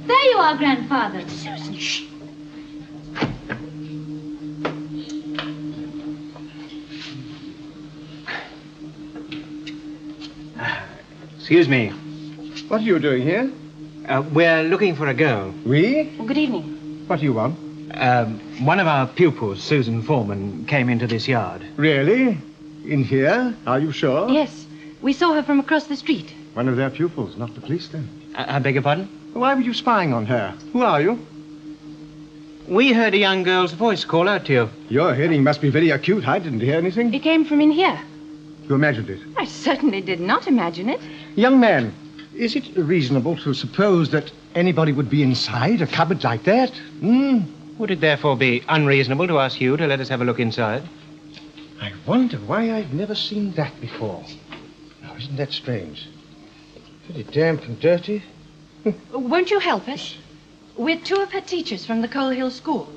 There you are, Grandfather. Susan, shh. Excuse me. What are you doing here? We're looking for a girl. We? Well, good evening. What do you want? One of our pupils, Susan Foreman, came into this yard. Really? In here? Are you sure? Yes, we saw her from across the street. One of their pupils, not the police then. I beg your pardon? Why were you spying on her? Who are you? We heard a young girl's voice call out to you. Your hearing must be very acute. I didn't hear anything. It came from in here. You imagined it. I certainly did not imagine it. Young man, is it reasonable to suppose that anybody would be inside a cupboard like that? Would it therefore be unreasonable to ask you to let us have a look inside? I wonder why I've never seen that before. Now, isn't that strange? Pretty damp and dirty. Won't you help us? We're two of her teachers from the Coal Hill School.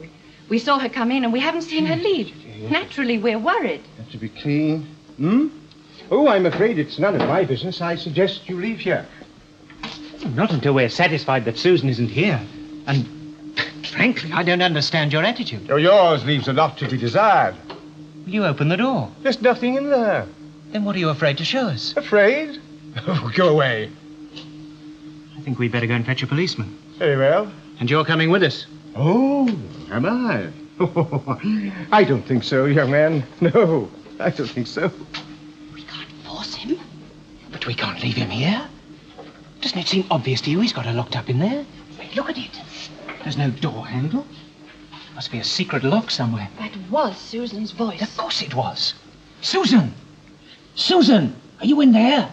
We saw her come in and we haven't seen her leave. Naturally, we're worried. Have to be clean. Oh, I'm afraid it's none of my business. I suggest you leave here. Not until we're satisfied that Susan isn't here. And, frankly, I don't understand your attitude. Oh, yours leaves a lot to be desired. Will you open the door? There's nothing in there. Then what are you afraid to show us? Afraid? Oh, go away. I think we'd better go and fetch a policeman. Very well. And you're coming with us. Oh, am I? I don't think so, young man. No, I don't think so. We can't force him. But we can't leave him here. Doesn't it seem obvious to you he's got her locked up in there? Look at it. There's no door handle. Must be a secret lock somewhere. That was Susan's voice. Of course it was. Susan! Susan! Are you in there?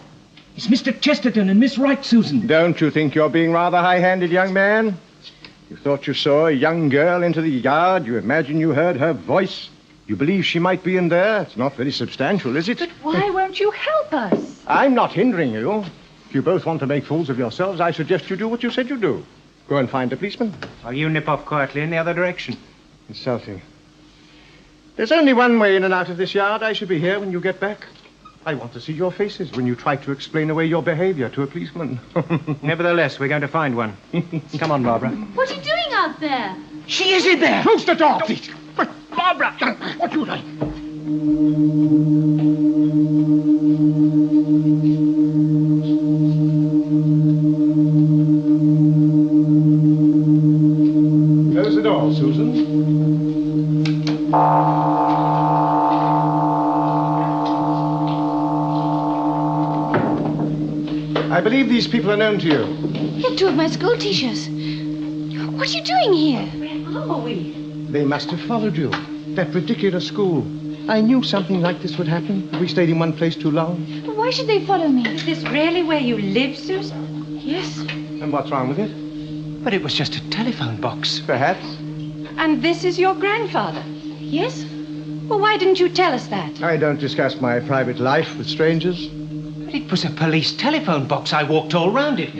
It's Mr. Chesterton and Miss Wright, Susan. Don't you think you're being rather high-handed, young man? You thought you saw a young girl into the yard. You imagine you heard her voice. You believe she might be in there. It's not very substantial, is it? But why won't you help us? I'm not hindering you. If you both want to make fools of yourselves, I suggest you do what you said you'd do. Go and find a policeman. Well, you nip off quietly in the other direction. Insulting. There's only one way in and out of this yard. I should be here when you get back. I want to see your faces when you try to explain away your behavior to a policeman. Nevertheless, we're going to find one. Come on, Barbara. What are you doing out there? She is in there! Close the door, please. But, Barbara, what do you like? Close the door, Susan. I believe these people are known to you. They're two of my school teachers. What are you doing here? Where are we? They must have followed you. That ridiculous school. I knew something like this would happen if we stayed in one place too long. Why should they follow me? Is this really where you live, Susan? Yes. And what's wrong with it? But it was just a telephone box. Perhaps. And this is your grandfather? Yes. Well, why didn't you tell us that? I don't discuss my private life with strangers. But it was a police telephone box. I walked all round it.